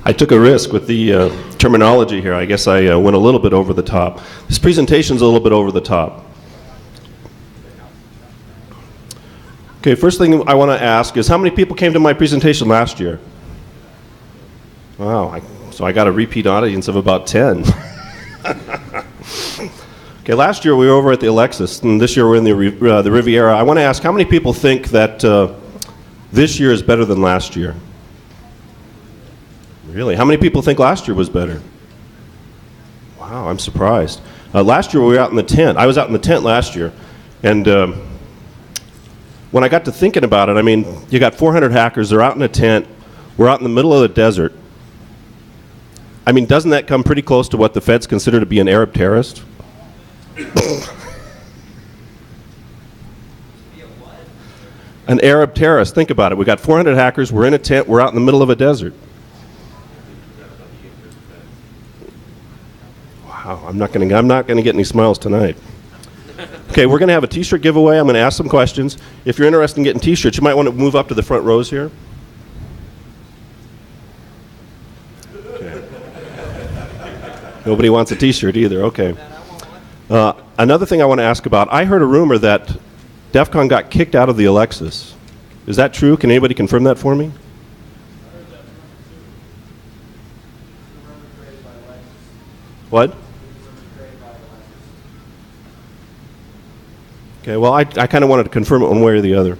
I took a risk with the terminology here. I guess I went a little bit over the top. This presentation's a little bit over the top. Okay, first thing I want to ask is how many people came to my presentation last year? Wow, so I got a repeat audience of about 10. Okay, last year we were over at the Alexis, and this year we're in the Riviera. I want to ask how many people think that this year is better than last year? Really? How many people think last year was better? Wow, I'm surprised. Last year we were out in the tent. I was out in the tent last year, and when I got to thinking about it, I mean, you got 400 hackers, they're out in a tent, we're out in the middle of the desert. I mean, doesn't that come pretty close to what the feds consider to be an Arab terrorist? An Arab terrorist, think about it. We got 400 hackers, we're in a tent, we're out in the middle of a desert. Wow, I'm not gonna get any smiles tonight. Okay, we're gonna have a t-shirt giveaway. I'm gonna ask some questions. If you're interested in getting t-shirts, you might want to move up to the front rows here. Okay. Nobody wants a t-shirt either, okay. Another thing I want to ask about, I heard a rumor that Defcon got kicked out of the Alexis. Is that true? Can anybody confirm that for me? What? Okay, well, I kind of wanted to confirm it one way or the other.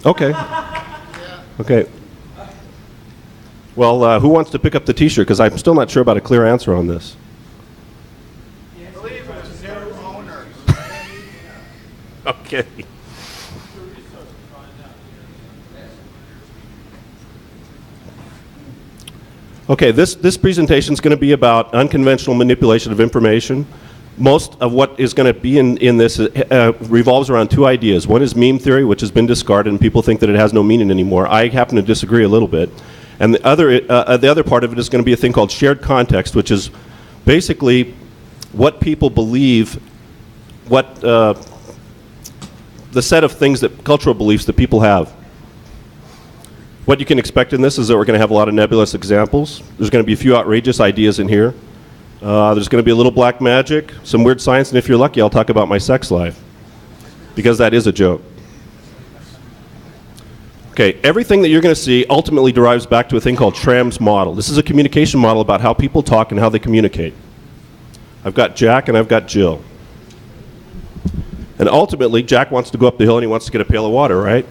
Okay. Okay. Well, who wants to pick up the t-shirt? Because I'm still not sure about a clear answer on this. I believe it was new owner. Okay. Okay, this presentation is going to be about unconventional manipulation of information. Most of what is going to be in this revolves around two ideas. One is meme theory, which has been discarded, and people think that it has no meaning anymore. I happen to disagree a little bit. And the other part of it is going to be a thing called shared context, which is basically what people believe, what the set of things that cultural beliefs that people have. What you can expect in this is that we're going to have a lot of nebulous examples. There's going to be a few outrageous ideas in here. There's going to be a little black magic, some weird science, and if you're lucky, I'll talk about my sex life, because that is a joke. Okay, everything that you're going to see ultimately derives back to a thing called Schramm's model. This is a communication model about how people talk and how they communicate. I've got Jack and I've got Jill. And ultimately, Jack wants to go up the hill and he wants to get a pail of water, right?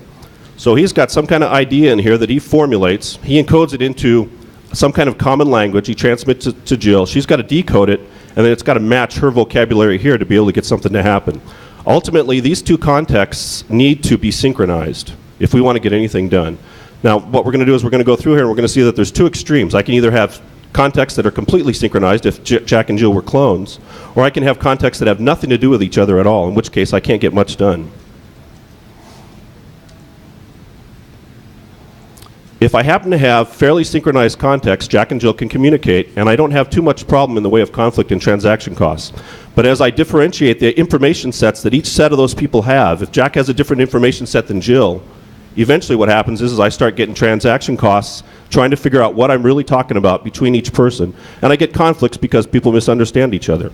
So he's got some kind of idea in here that he formulates. He encodes it into some kind of common language. He transmits it to Jill. She's got to decode it, and then it's got to match her vocabulary here to be able to get something to happen. Ultimately, these two contexts need to be synchronized if we want to get anything done. Now, what we're going to do is we're going to go through here and we're going to see that there's two extremes. I can either have contexts that are completely synchronized if Jack and Jill were clones, or I can have contexts that have nothing to do with each other at all, in which case I can't get much done. If I happen to have fairly synchronized context, Jack and Jill can communicate, and I don't have too much problem in the way of conflict and transaction costs. But as I differentiate the information sets that each set of those people have, if Jack has a different information set than Jill, eventually what happens is I start getting transaction costs trying to figure out what I'm really talking about between each person, and I get conflicts because people misunderstand each other.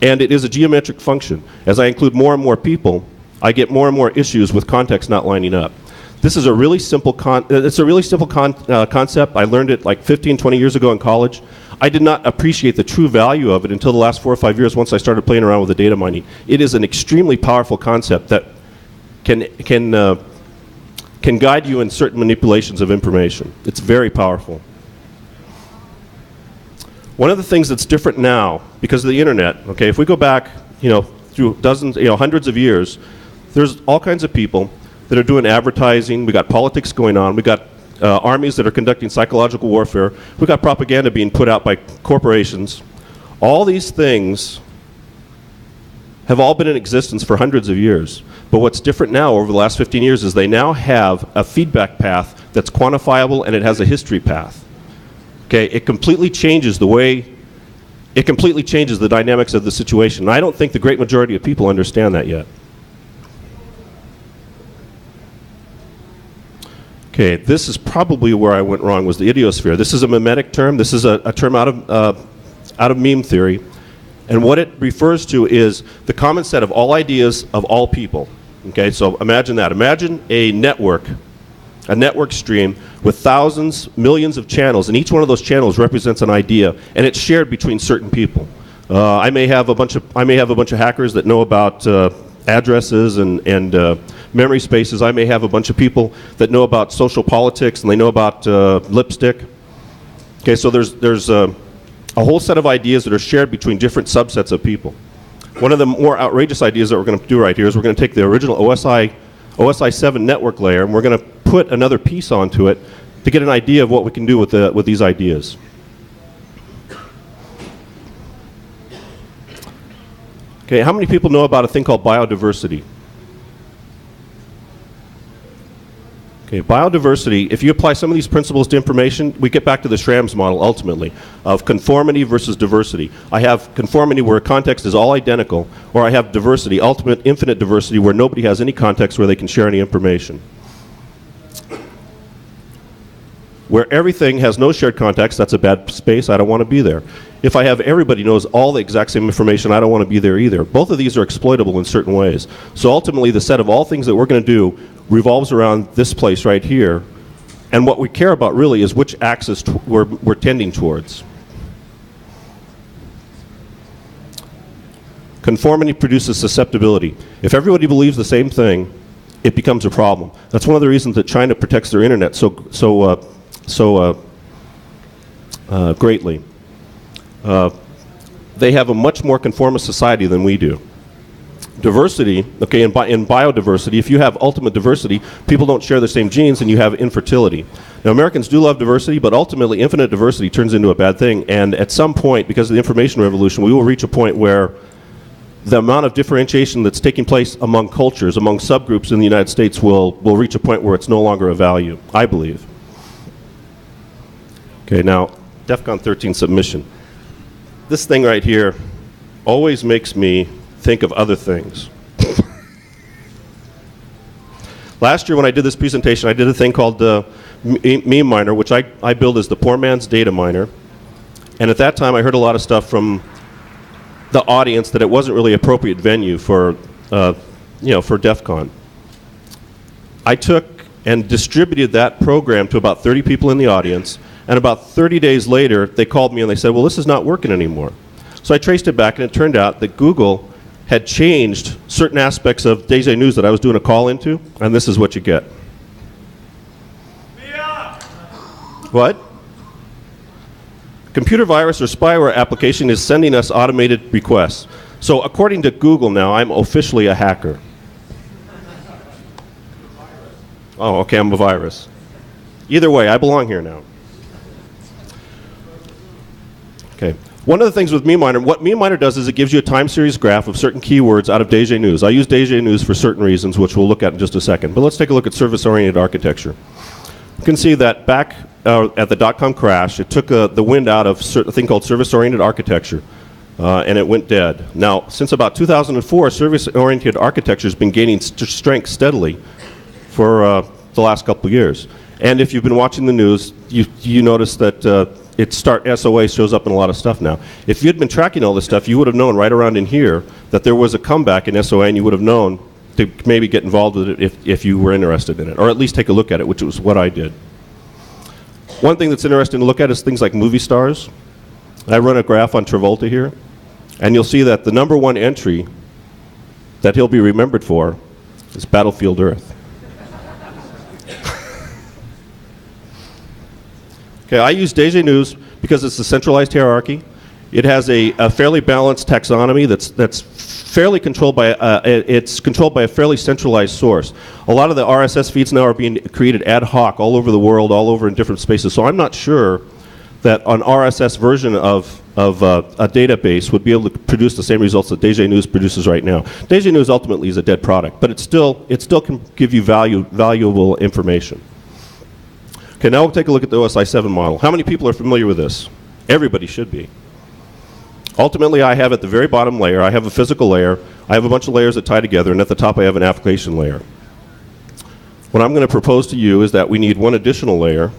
And it is a geometric function. As I include more and more people, I get more and more issues with context not lining up. This is a really simple concept. I learned it like 15, 20 years ago in college. I did not appreciate the true value of it until the last 4 or 5 years once I started playing around with the data mining. It is an extremely powerful concept that can guide you in certain manipulations of information. It's very powerful. One of the things that's different now, because of the internet, okay, if we go back, through dozens, hundreds of years, there's all kinds of people that are doing advertising. We got politics going on. We got armies that are conducting psychological warfare. We got propaganda being put out by corporations. All these things have all been in existence for hundreds of years. But what's different now over the last 15 years is they now have a feedback path that's quantifiable, and it has a history path. Okay, it completely changes the dynamics of the situation. And I don't think the great majority of people understand that yet. Okay, this is probably where I went wrong, was the idiosphere. This is a mimetic term. This is a term out of meme theory. And what it refers to is the common set of all ideas of all people. Okay, so imagine that. Imagine a network stream with thousands, millions of channels, and each one of those channels represents an idea, and it's shared between certain people. I may have a bunch of hackers that know about addresses and memory spaces. I may have a bunch of people that know about social politics, and they know about lipstick. Okay, so there's a whole set of ideas that are shared between different subsets of people. One of the more outrageous ideas that we're going to do right here is we're going to take the original OSI 7 network layer, and we're going to put another piece onto it to get an idea of what we can do with these ideas. Okay, how many people know about a thing called biodiversity? Okay, biodiversity, if you apply some of these principles to information, we get back to the Schramm's model ultimately of conformity versus diversity. I have conformity where context is all identical, or I have diversity, ultimate infinite diversity, where nobody has any context where they can share any information. Where everything has no shared context, that's a bad space, I don't want to be there. If I have everybody knows all the exact same information, I don't want to be there either. Both of these are exploitable in certain ways. So ultimately, the set of all things that we're going to do revolves around this place right here, and what we care about really is which axis we're tending towards. Conformity produces susceptibility. If everybody believes the same thing, it becomes a problem. That's one of the reasons that China protects their internet so greatly. They have a much more conformist society than we do. Diversity, okay, in biodiversity, if you have ultimate diversity, people don't share the same genes and you have infertility. Now, Americans do love diversity, but ultimately infinite diversity turns into a bad thing, and at some point, because of the information revolution, we will reach a point where the amount of differentiation that's taking place among cultures, among subgroups in the United States will reach a point where it's no longer a value, I believe. Okay, now, Defcon 13 submission. This thing right here always makes me think of other things. Last year when I did this presentation, I did a thing called the Meme Miner, which I build as the poor man's data miner. And at that time I heard a lot of stuff from the audience that it wasn't really appropriate venue for, for Defcon. I took and distributed that program to about 30 people in the audience, and about 30 days later they called me and they said, well, this is not working anymore. So I traced it back, and it turned out that Google had changed certain aspects of DJ News that I was doing a call into, and this is what you get. What? Computer virus or spyware application is sending us automated requests. So according to Google now, I'm officially a hacker. Oh, okay, I'm a virus. Either way, I belong here now. Okay. One of the things with Meme Miner, what Meme Miner does is it gives you a time series graph of certain keywords out of DJ News. I use DJ News for certain reasons, which we'll look at in just a second. But let's take a look at service-oriented architecture. You can see that back at the .com crash, it took the wind out of a thing called service-oriented architecture, and it went dead. Now, since about 2004, service-oriented architecture has been gaining strength steadily for the last couple of years. And if you've been watching the news, you notice that SOA shows up in a lot of stuff now. If you'd been tracking all this stuff, you would have known right around in here that there was a comeback in SOA, and you would have known to maybe get involved with it if you were interested in it, or at least take a look at it, which was what I did. One thing that's interesting to look at is things like movie stars. I run a graph on Travolta here, and you'll see that the number one entry that he'll be remembered for is Battlefield Earth. Okay, I use DJ News because it's a centralized hierarchy. It has a fairly balanced taxonomy that's fairly controlled by it's controlled by a fairly centralized source. A lot of the RSS feeds now are being created ad hoc all over the world, all over in different spaces. So I'm not sure that an RSS version of a database would be able to produce the same results that DJ News produces right now. DJ News ultimately is a dead product, but it still can give you valuable information. Okay, now we'll take a look at the OSI 7 model. How many people are familiar with this? Everybody should be. Ultimately, I have at the very bottom layer, I have a physical layer, I have a bunch of layers that tie together, and at the top I have an application layer. What I'm going to propose to you is that we need one additional layer,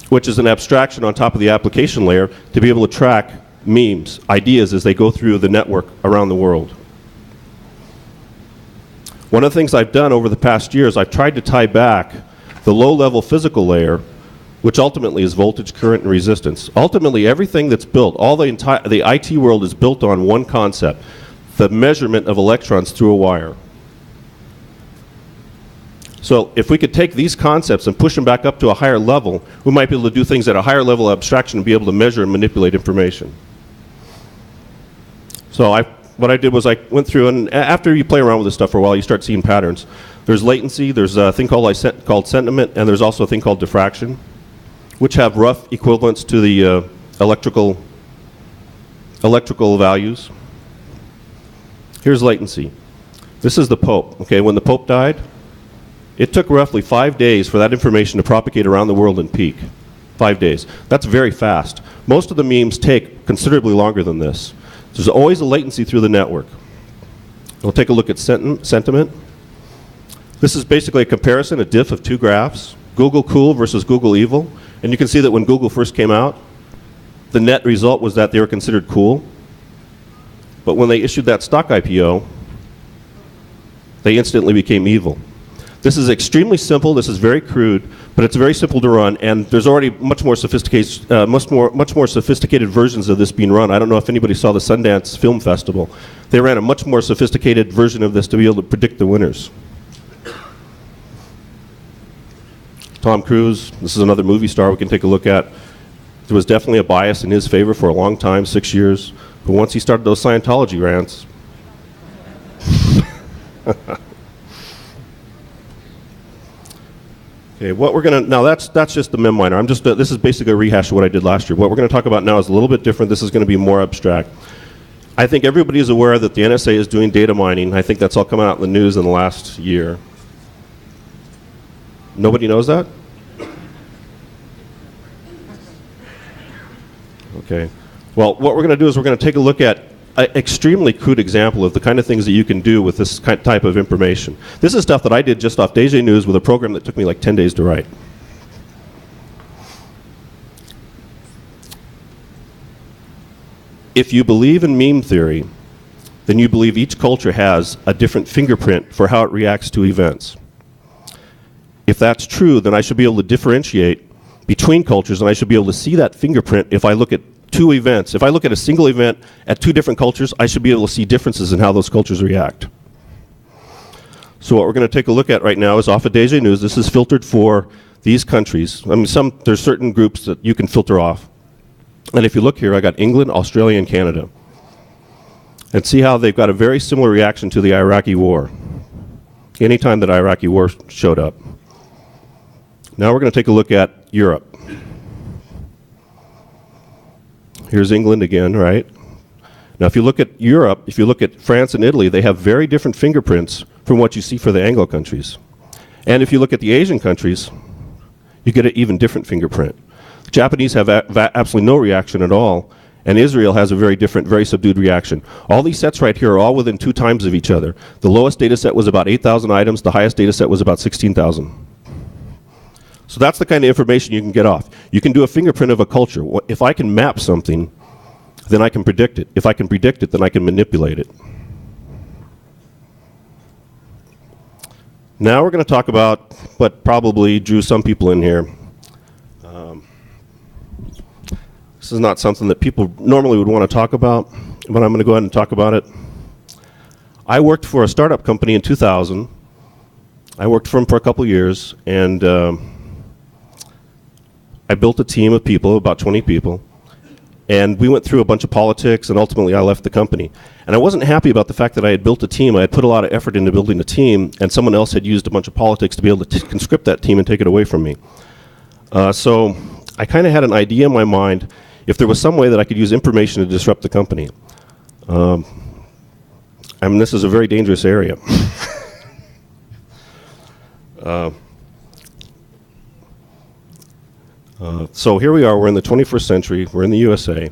which is an abstraction on top of the application layer to be able to track memes, ideas as they go through the network around the world. One of the things I've done over the past years, I've tried to tie back the low-level physical layer, which ultimately is voltage, current, and resistance. Ultimately, everything that's built, all the IT world is built on one concept, the measurement of electrons through a wire. So if we could take these concepts and push them back up to a higher level, we might be able to do things at a higher level of abstraction and be able to measure and manipulate information. So what I did was I went through, and after you play around with this stuff for a while, you start seeing patterns. There's latency, there's a thing called sentiment, and there's also a thing called diffraction, which have rough equivalents to the electrical values. Here's latency. This is the Pope. Okay, when the Pope died, it took roughly 5 days for that information to propagate around the world and peak. 5 days. That's very fast. Most of the memes take considerably longer than this. There's always a latency through the network. We'll take a look at sentiment. This is basically a comparison, a diff of two graphs, Google cool versus Google evil. And you can see that when Google first came out, the net result was that they were considered cool. But when they issued that stock IPO, they instantly became evil. This is extremely simple, this is very crude, but it's very simple to run, and there's already much more sophisticated versions of this being run. I don't know if anybody saw the Sundance Film Festival. They ran a much more sophisticated version of this to be able to predict the winners. Tom Cruise, this is another movie star we can take a look at. There was definitely a bias in his favor for a long time, 6 years, but once he started those Scientology rants, okay, what we're going to, now that's just the mem miner. This is basically a rehash of what I did last year. What we're going to talk about now is a little bit different. This is going to be more abstract. I think everybody is aware that the NSA is doing data mining. I think that's all come out in the news in the last year. Nobody knows that? Okay. Well, what we're going to do is we're going to take a look at an extremely crude example of the kind of things that you can do with this type of information. This is stuff that I did just off DJ News with a program that took me like 10 days to write. If you believe in meme theory, then you believe each culture has a different fingerprint for how it reacts to events. If that's true, then I should be able to differentiate between cultures, and I should be able to see that fingerprint if I look at two events. If I look at a single event at two different cultures, I should be able to see differences in how those cultures react. So what we're going to take a look at right now is off of DJ News. This is filtered for these countries. I mean, there's certain groups that you can filter off. And if you look here, I got England, Australia, and Canada. And see how they've got a very similar reaction to the Iraqi war. Anytime that Iraqi war showed up. Now we're going to take a look at Europe. Here's England again, right? Now if you look at Europe, if you look at France and Italy, they have very different fingerprints from what you see for the Anglo countries. And if you look at the Asian countries, you get an even different fingerprint. The Japanese have absolutely no reaction at all, and Israel has a very different, very subdued reaction. All these sets right here are all within 2 times of each other. The lowest data set was about 8,000 items, the highest data set was about 16,000. So that's the kind of information you can get off. You can do a fingerprint of a culture. If I can map something, then I can predict it. If I can predict it, then I can manipulate it. Now we're going to talk about what probably drew some people in here. This is not something that people normally would want to talk about, but I'm going to go ahead and talk about it. I worked for a startup company in 2000. I worked for them for a couple years, and I built a team of people, about 20 people, and we went through a bunch of politics, and ultimately I left the company. And I wasn't happy about the fact that I had built a team. I had put a lot of effort into building a team, and someone else had used a bunch of politics to be able to conscript that team and take it away from me. So I kind of had an idea in my mind if there was some way that I could use information to disrupt the company. I mean, this is a very dangerous area. So here we are, we're in the 21st century, we're in the USA.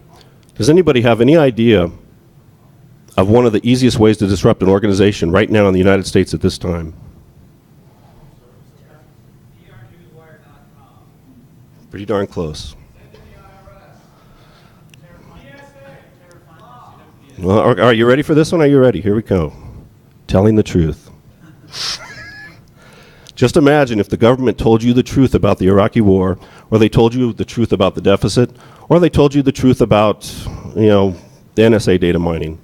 Does anybody have any idea of one of the easiest ways to disrupt an organization right now in the United States at this time? Pretty darn close. Well, are you ready for this one? Are you ready? Here we go. Telling the truth. Just imagine if the government told you the truth about the Iraqi war, or they told you the truth about the deficit, or they told you the truth about, the NSA data mining.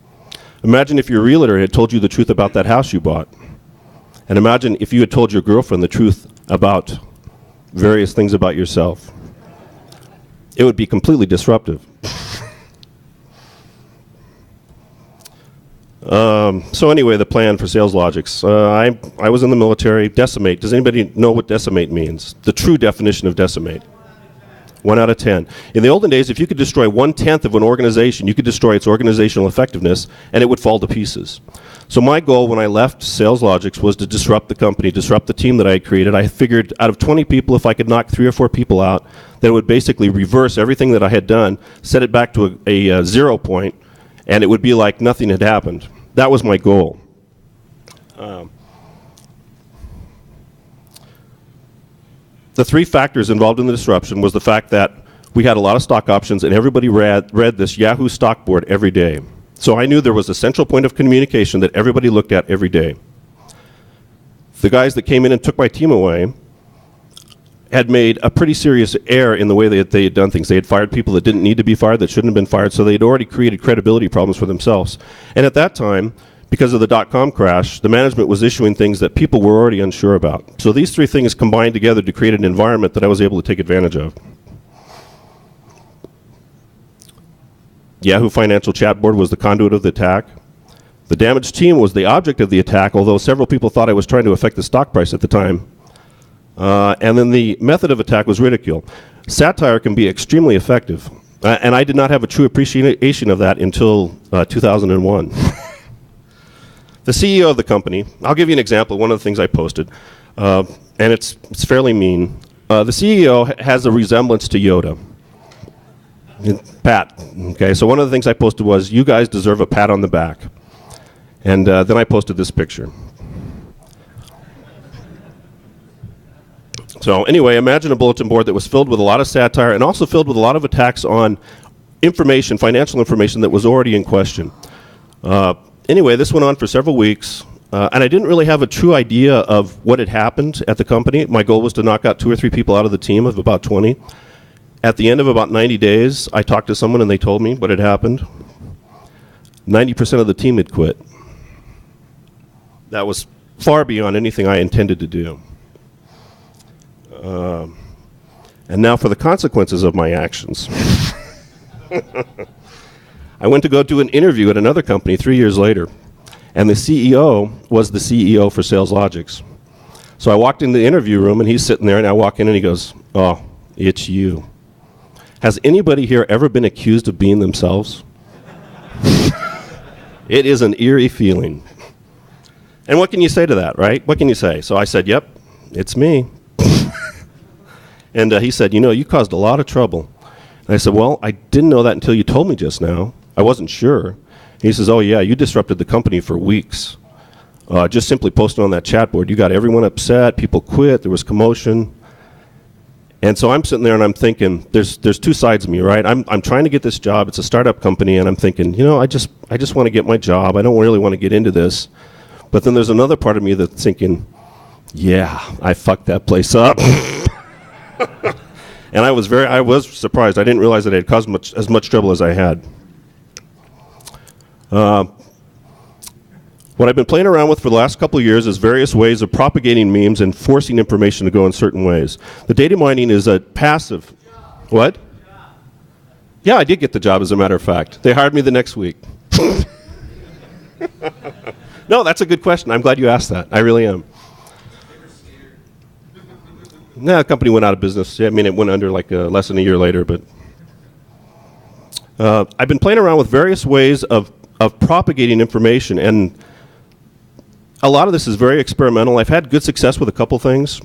Imagine if your realtor had told you the truth about that house you bought. And imagine if you had told your girlfriend the truth about various things about yourself. It would be completely disruptive. So anyway, the plan for Sales Logics. I was in the military. Decimate. Does anybody know what decimate means? The true definition of decimate. 1 out of 10. In the olden days, if you could destroy 1/10 of an organization, you could destroy its organizational effectiveness, and it would fall to pieces. So my goal when I left Sales Logics was to disrupt the company, disrupt the team that I had created. I figured out of 20 people, if I could knock 3 or 4 people out, that it would basically reverse everything that I had done, set it back to a 0 point, and it would be like nothing had happened. That was my goal. The 3 factors involved in the disruption was the fact that we had a lot of stock options and everybody read this Yahoo stock board every day. So I knew there was a central point of communication that everybody looked at every day. The guys that came in and took my team away had made a pretty serious error in the way that they had done things. They had fired people that didn't need to be fired, that shouldn't have been fired, so they had already created credibility problems for themselves. And at that time, because of the dot-com crash, the management was issuing things that people were already unsure about. So these 3 things combined together to create an environment that I was able to take advantage of. Yahoo Financial Chat Board was the conduit of the attack. The damaged team was the object of the attack, although several people thought I was trying to affect the stock price at the time. And then the method of attack was ridicule. Satire can be extremely effective, and I did not have a true appreciation of that until 2001. The CEO of the company, I'll give you an example, one of the things I posted, and it's fairly mean. The CEO has a resemblance to Yoda. Pat, okay, so one of the things I posted was, you guys deserve a pat on the back. And then I posted this picture. So anyway, imagine a bulletin board that was filled with a lot of satire and also filled with a lot of attacks on information, financial information that was already in question. Anyway, this went on for several weeks, and I didn't really have a true idea of what had happened at the company. My goal was to knock out 2 or 3 people out of the team of about 20. At the end of about 90 days, I talked to someone and they told me what had happened. 90% of the team had quit. That was far beyond anything I intended to do. And now for the consequences of my actions. I went to go do an interview at another company 3 years later, and the CEO was the CEO for Sales Logics. So I walked in the interview room, and he's sitting there, and I walk in, and he goes, "Oh, it's you. Has anybody here ever been accused of being themselves?" It is an eerie feeling. And what can you say to that, right? What can you say? So I said, "Yep, it's me." And he said, "You caused a lot of trouble." And I said, "Well, I didn't know that until you told me just now. I wasn't sure." He says, "Oh yeah, you disrupted the company for weeks. Just simply posting on that chat board. You got everyone upset, people quit, there was commotion." And so I'm sitting there and I'm thinking, there's 2 sides of me, right? I'm trying to get this job, it's a startup company, and I'm thinking, I just want to get my job, I don't really want to get into this. But then there's another part of me that's thinking, yeah, I fucked that place up. And I was surprised. I didn't realize that I had caused as much trouble as I had. What I've been playing around with for the last couple of years is various ways of propagating memes and forcing information to go in certain ways. The data mining is a passive. What? Yeah, I did get the job, as a matter of fact. They hired me the next week. No, that's a good question. I'm glad you asked that. I really am. No, the company went out of business. I mean, it went under like less than a year later. But I've been playing around with various ways of propagating information, and a lot of this is very experimental. I've had good success with a couple things.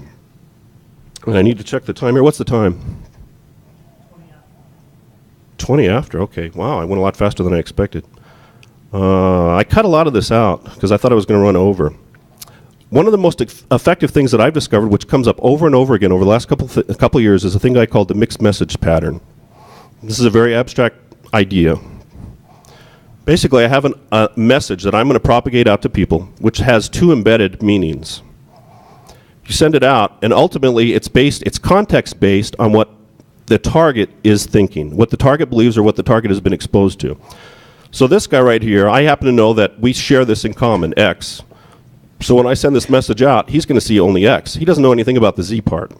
And I need to check the time here. What's the time? 20 after. Okay. Wow, I went a lot faster than I expected. I cut a lot of this out because I thought I was going to run over. One of the most effective things that I've discovered, which comes up over and over again over the last couple years, is a thing I call the mixed message pattern. This is a very abstract idea. Basically, I have a message that I'm going to propagate out to people, which has two embedded meanings. You send it out, and ultimately it's context based on what the target is thinking, what the target believes or what the target has been exposed to. So this guy right here, I happen to know that we share this in common, X. So when I send this message out, he's going to see only X. He doesn't know anything about the Z part.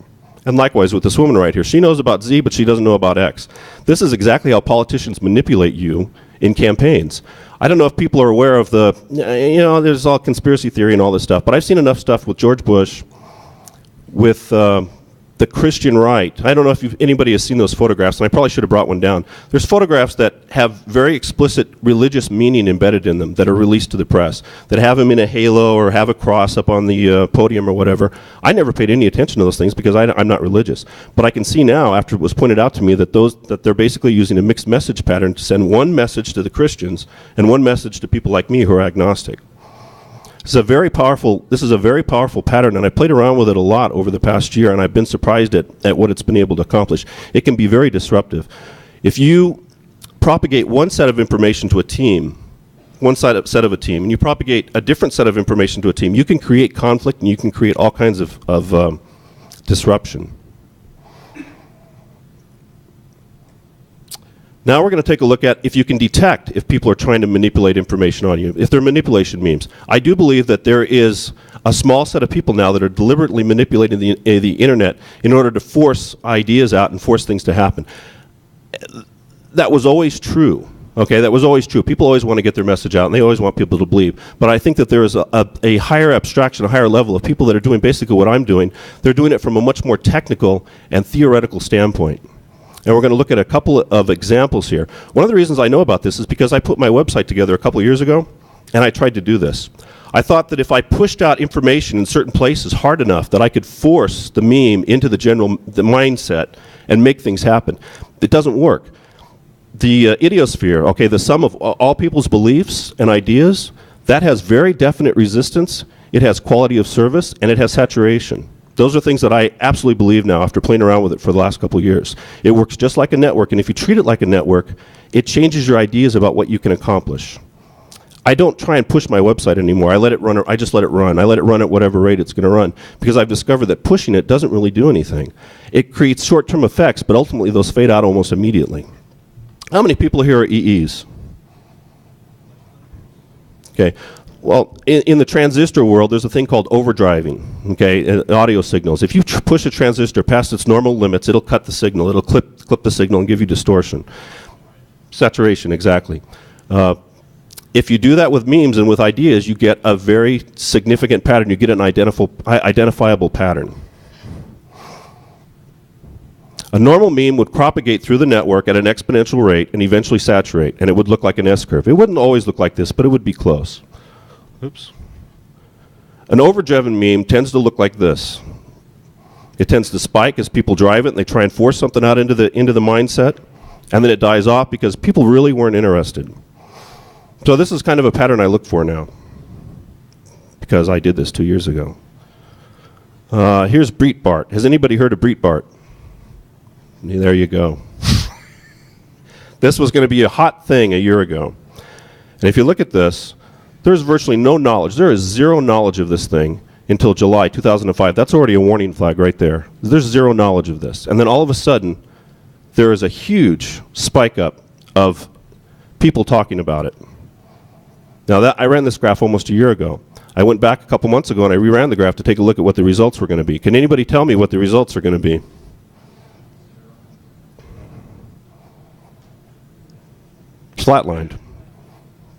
And likewise with this woman right here. She knows about Z, but she doesn't know about X. This is exactly how politicians manipulate you in campaigns. I don't know if people are aware of there's all conspiracy theory and all this stuff, but I've seen enough stuff with George Bush, with the Christian right. I don't know if anybody has seen those photographs, and I probably should have brought one down. There's photographs that have very explicit religious meaning embedded in them that are released to the press, that have him in a halo or have a cross up on the podium or whatever. I never paid any attention to those things because I'm not religious. But I can see now, after it was pointed out to me, that they're basically using a mixed message pattern to send one message to the Christians and one message to people like me who are agnostic. This is a very powerful pattern, and I played around with it a lot over the past year, and I've been surprised at what it's been able to accomplish. It can be very disruptive. If you propagate one set of information to a team, set of a team, and you propagate a different set of information to a team, you can create conflict and you can create all kinds of disruption. Now we're going to take a look at if you can detect if people are trying to manipulate information on you, if they're manipulation memes. I do believe that there is a small set of people now that are deliberately manipulating the internet in order to force ideas out and force things to happen. That was always true. Okay, that was always true. People always want to get their message out, and they always want people to believe. But I think that there is a higher abstraction, a higher level of people that are doing basically what I'm doing. They're doing it from a much more technical and theoretical standpoint. And we're going to look at a couple of examples here. One of the reasons I know about this is because I put my website together a couple of years ago, and I tried to do this. I thought that if I pushed out information in certain places hard enough that I could force the meme into the mindset and make things happen. It doesn't work. The idiosphere, okay, the sum of all people's beliefs and ideas, that has very definite resistance, it has quality of service, and it has saturation. Those are things that I absolutely believe now after playing around with it for the last couple of years. It works just like a network, and if you treat it like a network, it changes your ideas about what you can accomplish. I don't try and push my website anymore. I just let it run. I let it run at whatever rate it's going to run, because I've discovered that pushing it doesn't really do anything. It creates short-term effects, but ultimately those fade out almost immediately. How many people here are EEs? Okay. Well, in the transistor world, there's a thing called overdriving, okay, audio signals. If you push a transistor past its normal limits, it'll cut the signal. It'll clip the signal and give you distortion. Saturation, exactly. If you do that with memes and with ideas, you get a very significant pattern. You get an identifiable pattern. A normal meme would propagate through the network at an exponential rate and eventually saturate, and it would look like an S-curve. It wouldn't always look like this, but it would be close. Oops. An overdriven meme tends to look like this. It tends to spike as people drive it and they try and force something out into the mindset, and then it dies off because people really weren't interested. So this is kind of a pattern I look for now, because I did this 2 years ago. Here's Breitbart. Has anybody heard of Breitbart? There you go. This was going to be a hot thing a year ago. And if you look at this, there's virtually no knowledge. There is zero knowledge of this thing until July 2005. That's already a warning flag right there. There's zero knowledge of this. And then all of a sudden, there is a huge spike up of people talking about it. Now, I ran this graph almost a year ago. I went back a couple months ago and I reran the graph to take a look at what the results were going to be. Can anybody tell me what the results are going to be? Flatlined.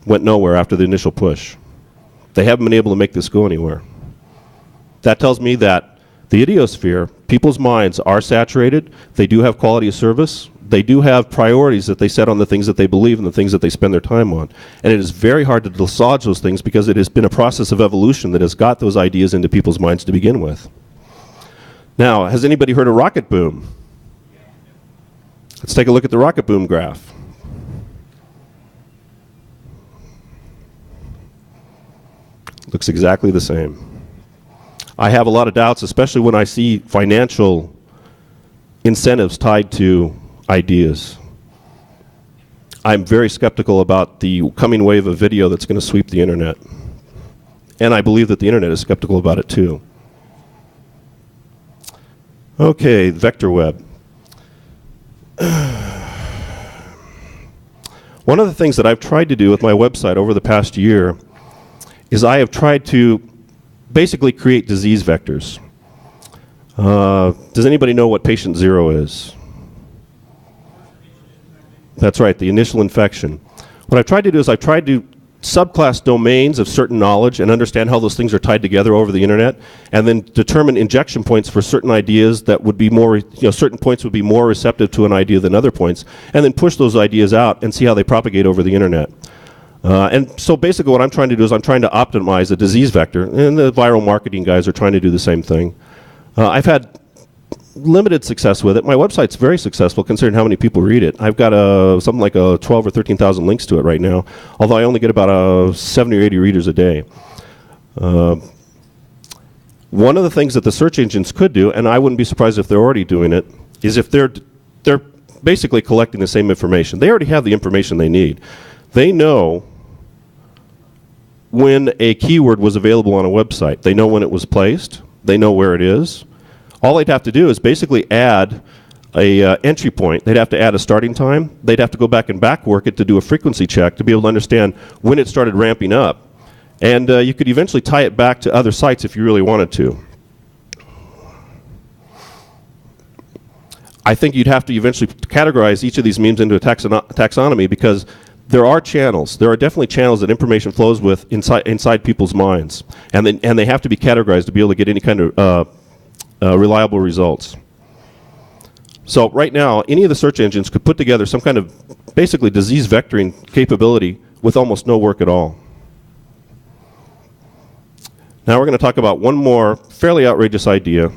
Went nowhere after the initial push. They haven't been able to make this go anywhere. That tells me that the idiosphere, people's minds are saturated. They do have quality of service. They do have priorities that they set on the things that they believe and the things that they spend their time on. And it is very hard to dislodge those things because it has been a process of evolution that has got those ideas into people's minds to begin with. Now, has anybody heard of RocketBoom? Let's take a look at the RocketBoom graph. Looks exactly the same. I have a lot of doubts, especially when I see financial incentives tied to ideas. I'm very skeptical about the coming wave of video that's going to sweep the internet. And I believe that the internet is skeptical about it too. Okay, vector web. One of the things that I've tried to do with my website over the past year is I have tried to basically create disease vectors. Does anybody know what patient 0 is? That's right, the initial infection. What I've tried to do is I've tried to subclass domains of certain knowledge and understand how those things are tied together over the internet, and then determine injection points for certain ideas that would be more, certain points would be more receptive to an idea than other points, and then push those ideas out and see how they propagate over the internet. And so basically what I'm trying to do is I'm trying to optimize a disease vector, and the viral marketing guys are trying to do the same thing. I've had limited success with it. My website's very successful considering how many people read it. I've got something like 12 or 13,000 links to it right now, although I only get about 70 or 80 readers a day. One of the things that the search engines could do, and I wouldn't be surprised if they're already doing it, is if they're basically collecting the same information. They already have the information they need. They know when a keyword was available on a website. They know when it was placed. They know where it is. All they'd have to do is basically add a entry point. They'd have to add a starting time. They'd have to go back and backwork it to do a frequency check to be able to understand when it started ramping up. And you could eventually tie it back to other sites if you really wanted to. I think you'd have to eventually categorize each of these memes into a taxonomy, because there are channels. There are definitely channels that information flows with inside people's minds. And they have to be categorized to be able to get any kind of reliable results. So right now, any of the search engines could put together some kind of basically disease vectoring capability with almost no work at all. Now we're going to talk about one more fairly outrageous idea.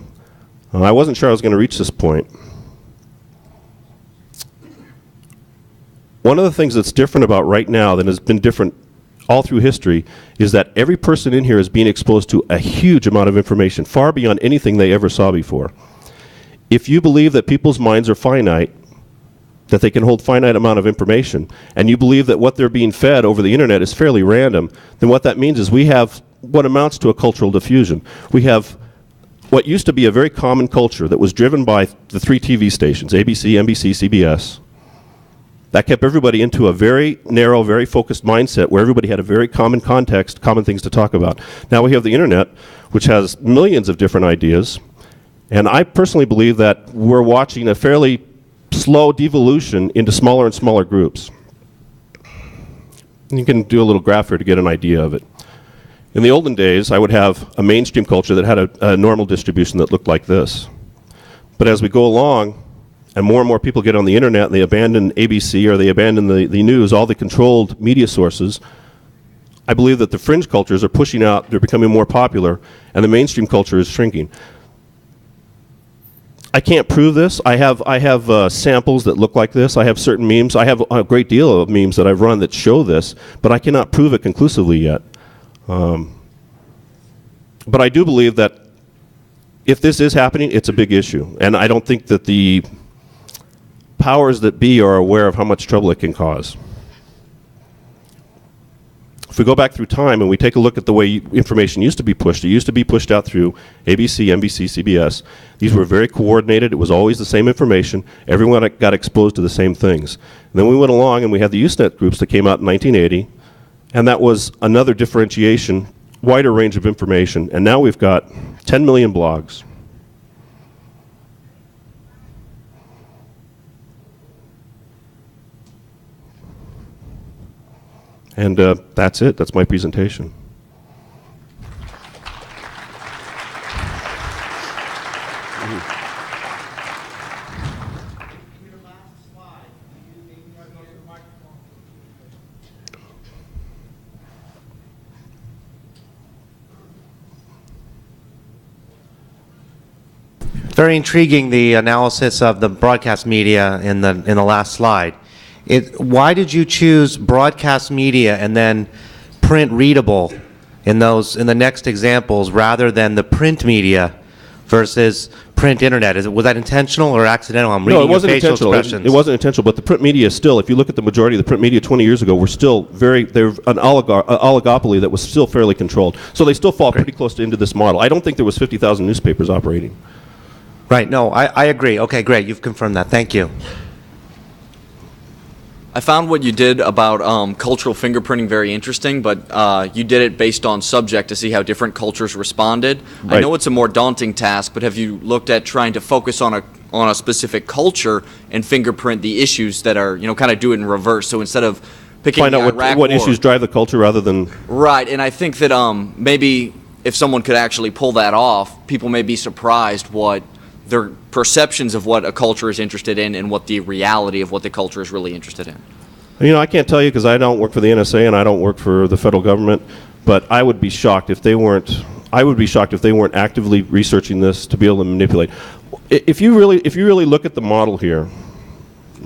I wasn't sure I was going to reach this point. One of the things that's different about right now than has been different all through history is that every person in here is being exposed to a huge amount of information, far beyond anything they ever saw before. If you believe that people's minds are finite, that they can hold finite amount of information, and you believe that what they're being fed over the internet is fairly random, then what that means is we have what amounts to a cultural diffusion. We have what used to be a very common culture that was driven by the 3 TV stations, ABC, NBC, CBS. That kept everybody into a very narrow, very focused mindset where everybody had a very common context, common things to talk about. Now we have the internet, which has millions of different ideas, and I personally believe that we're watching a fairly slow devolution into smaller and smaller groups. And you can do a little graph here to get an idea of it. In the olden days, I would have a mainstream culture that had a normal distribution that looked like this. But as we go along, and more people get on the internet, and they abandon ABC or they abandon the news, all the controlled media sources, I believe that the fringe cultures are pushing out, they're becoming more popular, and the mainstream culture is shrinking. I can't prove this. I have samples that look like this. I have certain memes. I have a great deal of memes that I've run that show this, but I cannot prove it conclusively yet. But I do believe that if this is happening, it's a big issue. And I don't think that the powers that be are aware of how much trouble it can cause. If we go back through time and we take a look at the way information used to be pushed, it used to be pushed out through ABC, NBC, CBS. These were very coordinated. It was always the same information. Everyone got exposed to the same things. And then we went along and we had the Usenet groups that came out in 1980, and that was another differentiation, wider range of information. And now we've got 10 million blogs. And that's it. That's my presentation. Very intriguing, the analysis of the broadcast media in the last slide. Why did you choose broadcast media and then print readable in the next examples rather than the print media versus print internet. Was that intentional or accidental? I'm reading No, it wasn't your facial intentional. expressions. It wasn't intentional, but the print media still, if you look at the majority of the print media 20 years ago, were still they're an oligopoly that was still fairly controlled. So they still fall pretty close into this model. I don't think there was 50,000 newspapers operating. Right, no, I agree. Okay, great, you've confirmed that. Thank you. I found what you did about cultural fingerprinting very interesting, but you did it based on subject to see how different cultures responded. Right. I know it's a more daunting task, but have you looked at trying to focus on a specific culture and fingerprint the issues that are, kind of do it in reverse? So instead of picking Find the out Iraq what War, issues drive the culture rather than... Right, and I think that maybe if someone could actually pull that off, people may be surprised what their perceptions of what a culture is interested in and what the reality of what the culture is really interested in. I can't tell you because I don't work for the NSA and I don't work for the federal government, but I would be shocked if they weren't actively researching this to be able to manipulate. If you really look at the model here,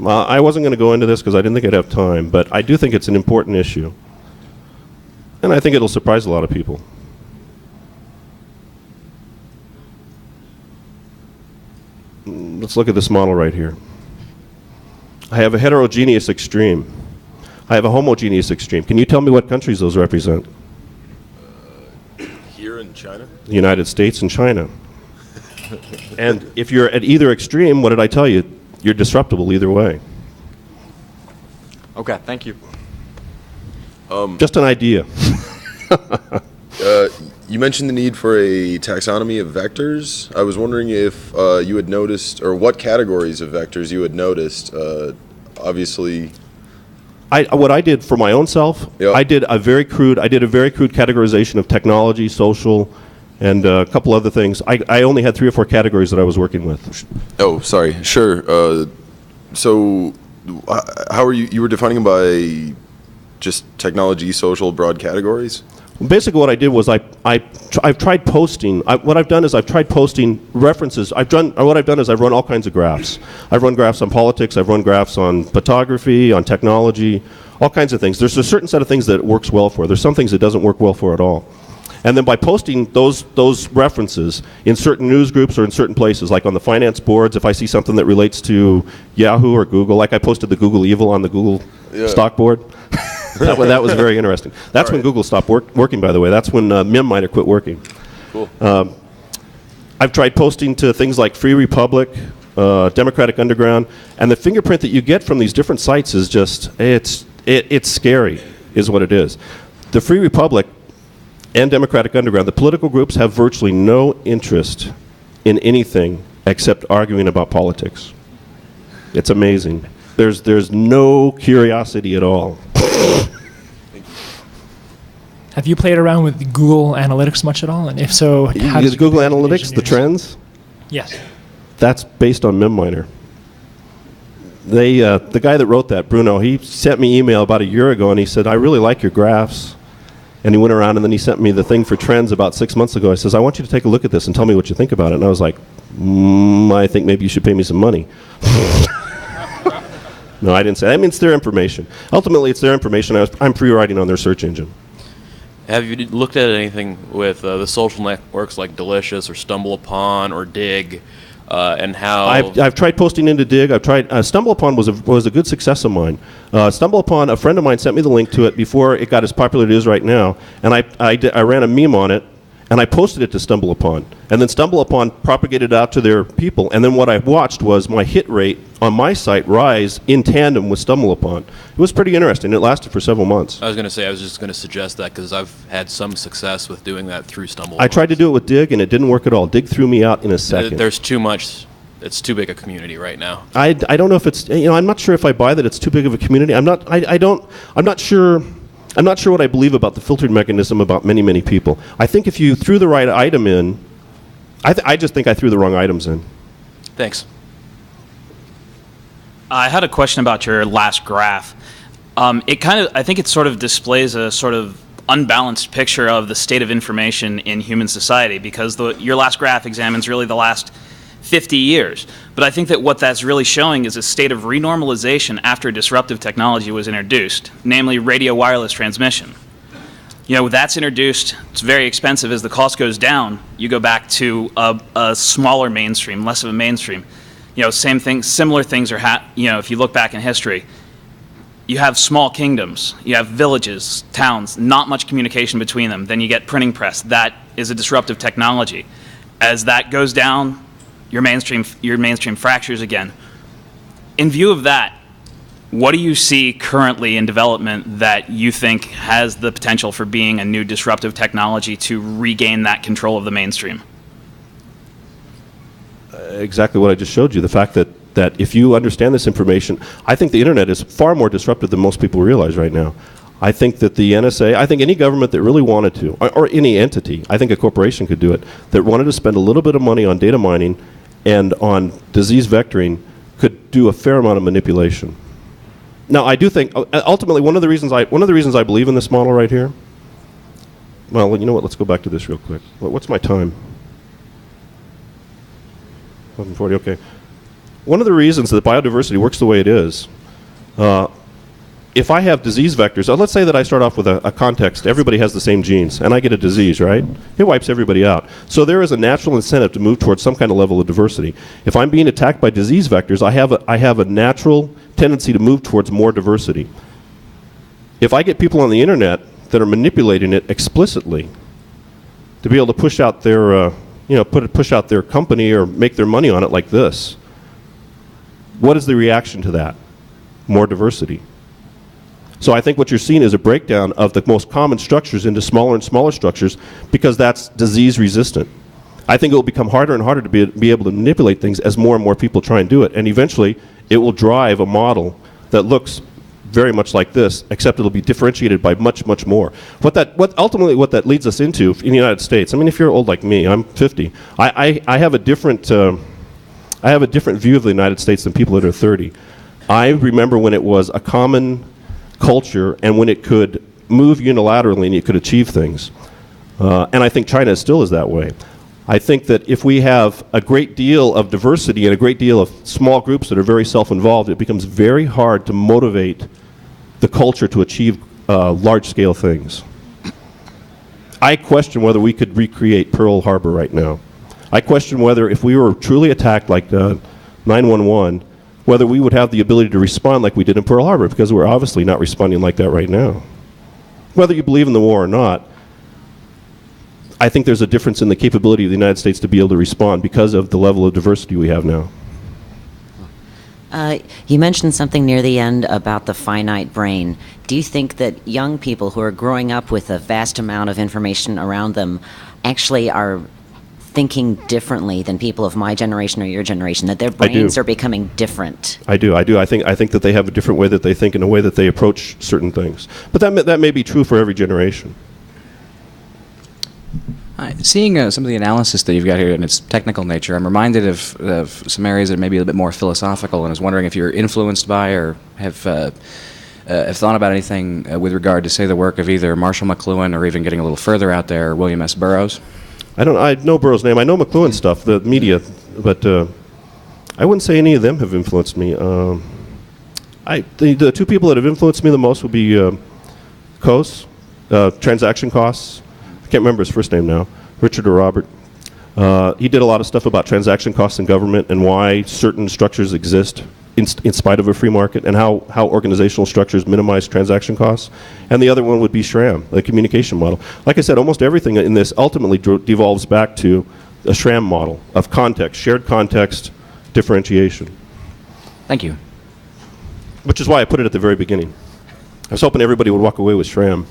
I wasn't going to go into this because I didn't think I'd have time, but I do think it's an important issue. And I think it'll surprise a lot of people. Let's look at this model right here. I have a heterogeneous extreme. I have a homogeneous extreme. Can you tell me what countries those represent? Here in China? The United States and China. And if you're at either extreme, what did I tell you? You're disruptible either way. Okay, thank you. Just an idea. You mentioned the need for a taxonomy of vectors. I was wondering if you had noticed, or what categories of vectors you had noticed. Obviously, What I did for my own self, Yep. I did a very crude categorization of technology, social, and a couple other things. I only had 3 or 4 categories that I was working with. oh, sorry, sure. So, how are you were defining them by just technology, social, broad categories? Basically, what I did was I've tried posting. What I've done is I've tried posting references. What I've done is I've run all kinds of graphs. I've run graphs on politics. I've run graphs on photography, on technology, all kinds of things. There's a certain set of things that it works well for. There's some things it doesn't work well for at all. And then by posting those references in certain news groups or in certain places, like on the finance boards, if I see something that relates to Yahoo or Google, like I posted the Google Evil on the Google stock board. That was very interesting. That's when Google stopped working, by the way. That's when Meme Miner quit working. Cool. I've tried posting to things like Free Republic, Democratic Underground, and the fingerprint that you get from these different sites is just, it's scary, is what it is. The Free Republic and Democratic Underground, the political groups have virtually no interest in anything except arguing about politics. It's amazing. There's no curiosity at all. Have you played around with Google Analytics much at all? And if so, how does Google Analytics, the trends? Yes. That's based on Meme Miner. The guy that wrote that, Bruno, he sent me email about a year ago and he said, I really like your graphs. And he went around and then he sent me the thing for trends about 6 months ago. He says, I want you to take a look at this and tell me what you think about it. And I was like, I think maybe you should pay me some money. No, I didn't say that. I mean, it's their information. Ultimately, it's their information. I'm free-riding on their search engine. Have you looked at anything with the social networks like Delicious or Stumble Upon or Dig, and how... I've tried posting into Dig. I've tried... Stumble Upon was a good success of mine. Stumble Upon, a friend of mine sent me the link to it before it got as popular as it is right now, and I ran a meme on it, and I posted it to Stumble Upon. And then Stumble Upon propagated it out to their people. And then what I watched was my hit rate on my site rise in tandem with Stumble Upon. It was pretty interesting. It lasted for several months. I was just going to suggest that because I've had some success with doing that through Stumble Upon. I tried to do it with Dig, and it didn't work at all. Dig threw me out in a second. There's too much. It's too big a community right now. I don't know if it's... I'm not sure if I buy that it's too big of a community. I'm not sure... I'm not sure what I believe about the filtering mechanism about many, many people. I think if you threw the right item in, I just think I threw the wrong items in. Thanks. I had a question about your last graph. I think it sort of displays a sort of unbalanced picture of the state of information in human society because your last graph examines really the last 50 years. But I think that what that's really showing is a state of renormalization after disruptive technology was introduced, namely radio wireless transmission. That's introduced. It's very expensive. As the cost goes down, you go back to a smaller mainstream, less of a mainstream. Same thing, similar things are, if you look back in history, you have small kingdoms, you have villages, towns, not much communication between them. Then you get printing press. That is a disruptive technology. As that goes down, your mainstream fractures again. In view of that, what do you see currently in development that you think has the potential for being a new disruptive technology to regain that control of the mainstream? Exactly what I just showed you. The fact that if you understand this information, I think the internet is far more disruptive than most people realize right now. I think that the NSA, I think any government that really wanted to, or any entity, I think a corporation could do it, that wanted to spend a little bit of money on data mining and on disease vectoring could do a fair amount of manipulation. Now, I do think ultimately one of the reasons I believe in this model right here. Well, you know what? Let's go back to this real quick. What's my time? 11:40. Okay. One of the reasons that biodiversity works the way it is, if I have disease vectors, let's say that I start off with a context, everybody has the same genes, and I get a disease, right? It wipes everybody out. So there is a natural incentive to move towards some kind of level of diversity. If I'm being attacked by disease vectors, I have a natural tendency to move towards more diversity. If I get people on the internet that are manipulating it explicitly to be able to push out their, push out their company or make their money on it like this, what is the reaction to that? More diversity. So I think what you're seeing is a breakdown of the most common structures into smaller and smaller structures because that's disease resistant. I think it will become harder and harder to be able to manipulate things as more and more people try and do it. And eventually it will drive a model that looks very much like this, except it'll be differentiated by much, much more. Ultimately what that leads us into in the United States, I mean, if you're old like me, I'm 50, I have a different view of the United States than people that are 30. I remember when it was a common culture and when it could move unilaterally and it could achieve things. And I think China still is that way. I think that if we have a great deal of diversity and a great deal of small groups that are very self-involved, it becomes very hard to motivate the culture to achieve large-scale things. I question whether we could recreate Pearl Harbor right now. I question whether if we were truly attacked like 9/11, whether we would have the ability to respond like we did in Pearl Harbor, because we're obviously not responding like that right now. Whether you believe in the war or not, I think there's a difference in the capability of the United States to be able to respond because of the level of diversity we have now. You mentioned something near the end about the finite brain. Do you think that young people who are growing up with a vast amount of information around them actually are thinking differently than people of my generation or your generation, that their brains are becoming different? I do. I think that they have a different way that they think and a way that they approach certain things. But that may be true for every generation. Seeing some of the analysis that you've got here in its technical nature, I'm reminded of some areas that may be a bit more philosophical, and I was wondering if you're influenced by or have thought about anything with regard to, say, the work of either Marshall McLuhan or even getting a little further out there, William S. Burroughs. I know Burroughs' name. I know McLuhan stuff, the media, but I wouldn't say any of them have influenced me. The two people that have influenced me the most would be Coase, transaction costs. I can't remember his first name now, Richard or Robert. He did a lot of stuff about transaction costs in government and why certain structures exist in spite of a free market, and how organizational structures minimize transaction costs. And the other one would be Schramm, the communication model. Like I said, almost everything in this ultimately devolves back to a Schramm model of context, shared context, differentiation. Thank you. Which is why I put it at the very beginning. I was hoping everybody would walk away with Schramm.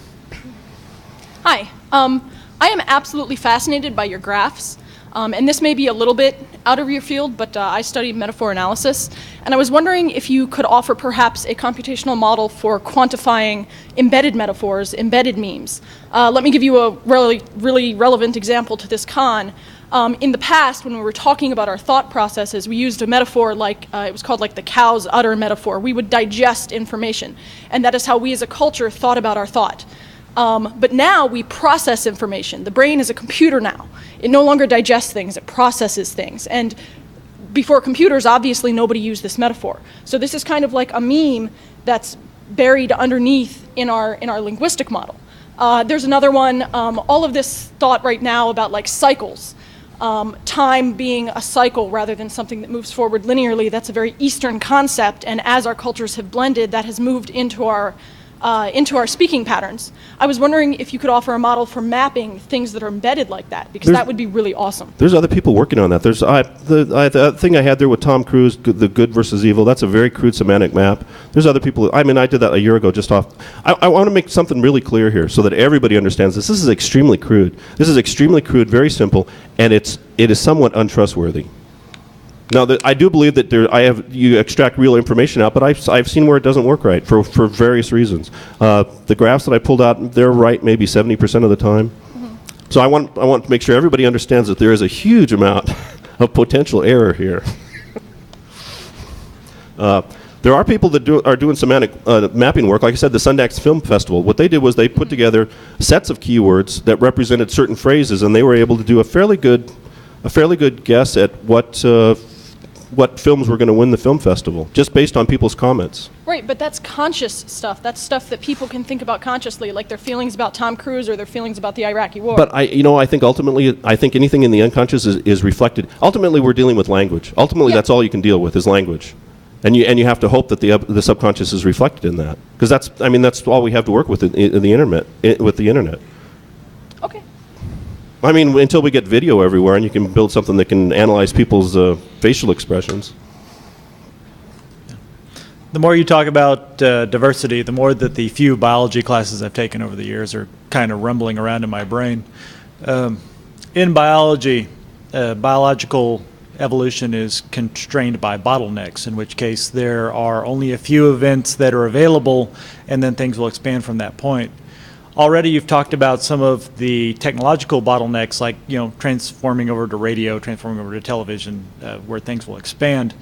Hi. I am absolutely fascinated by your graphs. And this may be a little bit out of your field, but I study metaphor analysis. And I was wondering if you could offer perhaps a computational model for quantifying embedded metaphors, embedded memes. Let me give you a really relevant example to this con. In the past, when we were talking about our thought processes, we used a metaphor like, it was called like the cow's udder metaphor. We would digest information. And that is how we as a culture thought about our thought. But now we process information. The brain is a computer now. It no longer digests things, it processes things. And before computers, obviously nobody used this metaphor. So this is kind of like a meme that's buried underneath in our linguistic model. There's another one, all of this thought right now about like cycles. Time being a cycle rather than something that moves forward linearly. That's a very Eastern concept, and as our cultures have blended, that has moved into our speaking patterns. I was wondering if you could offer a model for mapping things that are embedded like that, because that would be really awesome. There's other people working on that. There's the thing I had there with Tom Cruise, the good versus evil. That's a very crude semantic map. There's other people. I mean, I did that a year ago just off. I want to make something really clear here so that everybody understands this. This is extremely crude. This is extremely crude, very simple, and it is somewhat untrustworthy. Now, I do believe that you extract real information out, but I've seen where it doesn't work right for various reasons. The graphs that I pulled out, they're right maybe 70% of the time. Mm-hmm. So I want to make sure everybody understands that there is a huge amount of potential error here. There are people that are doing semantic mapping work. Like I said, the Sundance Film Festival, what they did was they put together sets of keywords that represented certain phrases, and they were able to do a fairly good guess at what films were going to win the film festival, just based on people's comments. Right, but that's conscious stuff. That's stuff that people can think about consciously, like their feelings about Tom Cruise or their feelings about the Iraqi war. But I think ultimately, anything in the unconscious is reflected. Ultimately, we're dealing with language. Ultimately, that's all you can deal with is language, and you have to hope that the subconscious is reflected in that, because that's all we have to work with in the internet. With the internet. Okay. I mean, until we get video everywhere and you can build something that can analyze people's facial expressions. The more you talk about diversity, the more that the few biology classes I've taken over the years are kind of rumbling around in my brain. In biology, biological evolution is constrained by bottlenecks, in which case there are only a few events that are available, and then things will expand from that point. Already you've talked about some of the technological bottlenecks, like transforming over to radio, transforming over to television, where things will expand.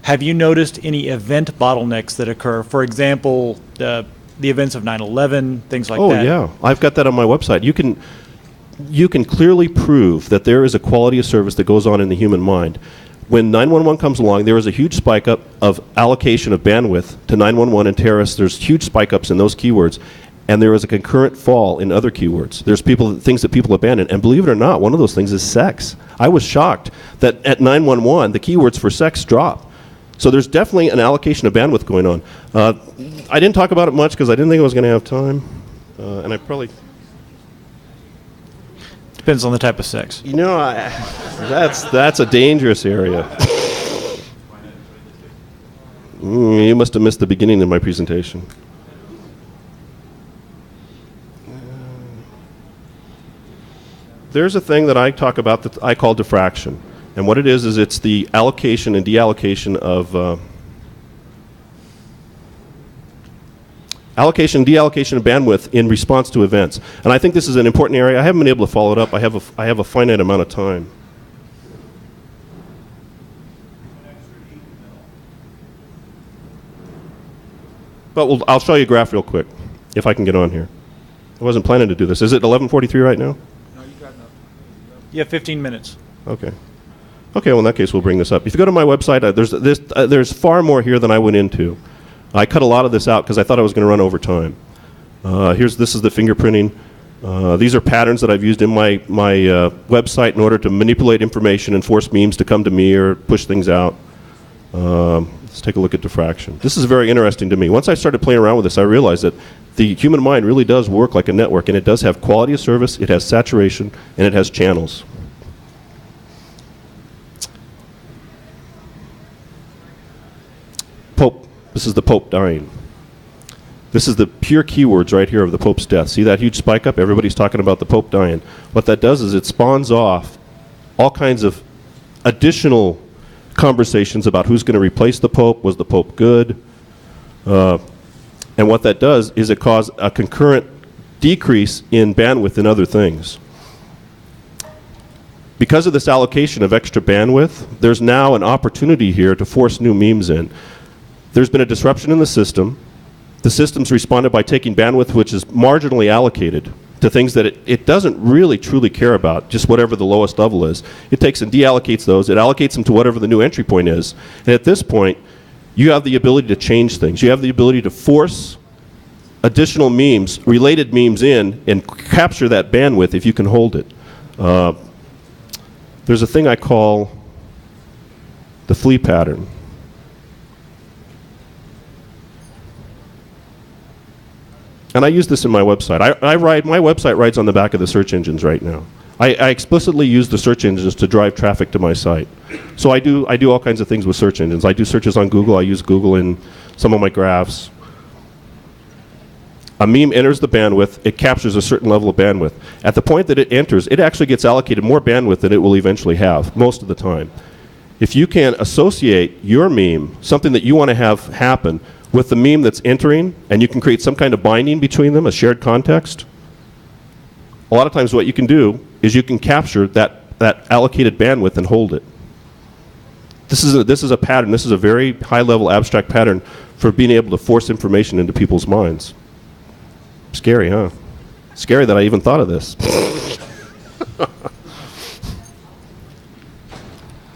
Have you noticed any event bottlenecks that occur? For example, the events of 9/11, things like that. Oh yeah, I've got that on my website. You can clearly prove that there is a quality of service that goes on in the human mind. When 911 comes along, there is a huge spike up of allocation of bandwidth to 911 and terrorists. There's huge spike ups in those keywords. And there is a concurrent fall in other keywords. There's things that people abandon. And believe it or not, one of those things is sex. I was shocked that at 911, the keywords for sex drop. So there's definitely an allocation of bandwidth going on. I didn't talk about it much because I didn't think I was going to have time. And I probably... Depends on the type of sex. That's a dangerous area. You must have missed the beginning of my presentation. There's a thing that I talk about that I call diffraction. And what it is it's the allocation and deallocation of deallocation of bandwidth in response to events. And I think this is an important area. I haven't been able to follow it up. I have a finite amount of time. But I'll show you a graph real quick, if I can get on here. I wasn't planning to do this. Is it 11:43 right now? You have 15 minutes. Okay. Okay, well, in that case, we'll bring this up. If you go to my website, there's far more here than I went into. I cut a lot of this out because I thought I was going to run over time. This is the fingerprinting. These are patterns that I've used in my website in order to manipulate information and force memes to come to me or push things out. Let's take a look at diffraction. This is very interesting to me. Once I started playing around with this, I realized that the human mind really does work like a network, and it does have quality of service, it has saturation, and it has channels. Pope. This is the Pope dying. This is the pure keywords right here of the Pope's death. See that huge spike up? Everybody's talking about the Pope dying. What that does is it spawns off all kinds of additional conversations about who's going to replace the Pope. Was the Pope good? And what that does is it causes a concurrent decrease in bandwidth in other things. Because of this allocation of extra bandwidth, there's now an opportunity here to force new memes in. There's been a disruption in the system. The system's responded by taking bandwidth which is marginally allocated to things that it doesn't really truly care about, just whatever the lowest level is. It takes and deallocates those. It allocates them to whatever the new entry point is. And at this point, you have the ability to change things. You have the ability to force additional memes, related memes in, and capture that bandwidth if you can hold it. There's a thing I call the flea pattern. And I use this in my website. My website rides on the back of the search engines right now. I explicitly use the search engines to drive traffic to my site. So I do all kinds of things with search engines. I do searches on Google. I use Google in some of my graphs. A meme enters the bandwidth. It captures a certain level of bandwidth. At the point that it enters, it actually gets allocated more bandwidth than it will eventually have, most of the time. If you can associate your meme, something that you want to have happen, with the meme that's entering, and you can create some kind of binding between them, a shared context, a lot of times what you can do is you can capture that allocated bandwidth and hold it. This is a pattern. This is a very high-level abstract pattern for being able to force information into people's minds. Scary, huh? Scary that I even thought of this.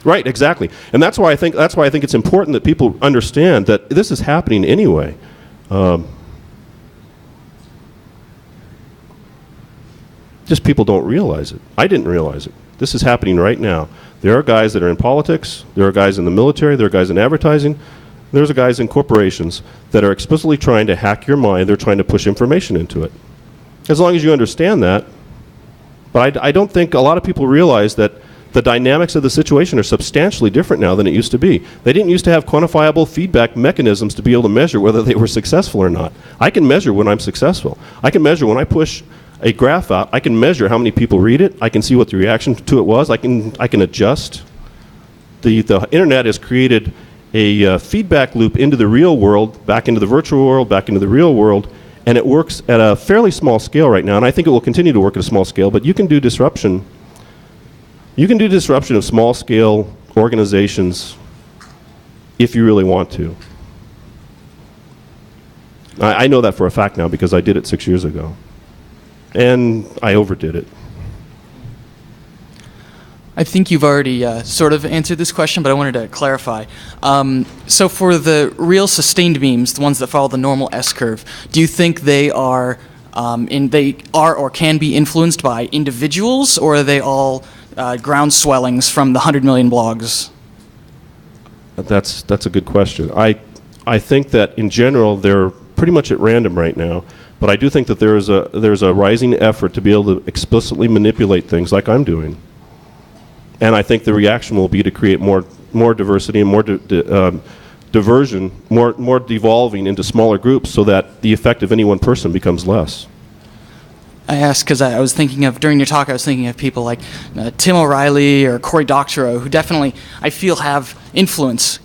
Right, exactly. And that's why I think it's important that people understand that this is happening anyway. Just people don't realize it. I didn't realize it. This is happening right now. There are guys that are in politics, there are guys in the military, there are guys in advertising, there's guys in corporations that are explicitly trying to hack your mind. They're trying to push information into it. As long as you understand that. But I don't think a lot of people realize that the dynamics of the situation are substantially different now than it used to be. They didn't used to have quantifiable feedback mechanisms to be able to measure whether they were successful or not. I can measure when I'm successful. I can measure when I push a graph out. I can measure how many people read it. I can see what the reaction to it was. I can adjust. The internet has created a feedback loop into the real world, back into the virtual world, back into the real world, and it works at a fairly small scale right now, and I think it will continue to work at a small scale, but you can do disruption. You can do disruption of small-scale organizations if you really want to. I know that for a fact now because I did it 6 years ago. And I overdid it. I think you've already sort of answered this question, but I wanted to clarify. So for the real sustained memes, the ones that follow the normal S-curve, do you think they are or can be influenced by individuals, or are they all ground swellings from the 100 million blogs? That's a good question. I think that in general they're pretty much at random right now, but I do think that there's a rising effort to be able to explicitly manipulate things like I'm doing. And I think the reaction will be to create more diversity and more diversion, more devolving into smaller groups so that the effect of any one person becomes less. I asked because I was thinking of, during your talk, I was thinking of people like Tim O'Reilly or Cory Doctorow, who definitely, I feel, have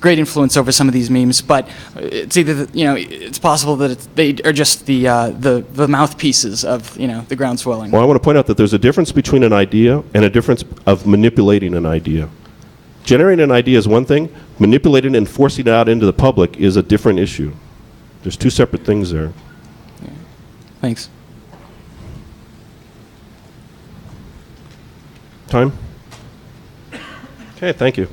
great influence over some of these memes, but it's either, it's possible that they are just the mouthpieces of, the ground swelling. Well, I want to point out that there's a difference between an idea and a difference of manipulating an idea. Generating an idea is one thing, manipulating and forcing it out into the public is a different issue. There's two separate things there. Yeah. Thanks. Time? Okay, thank you.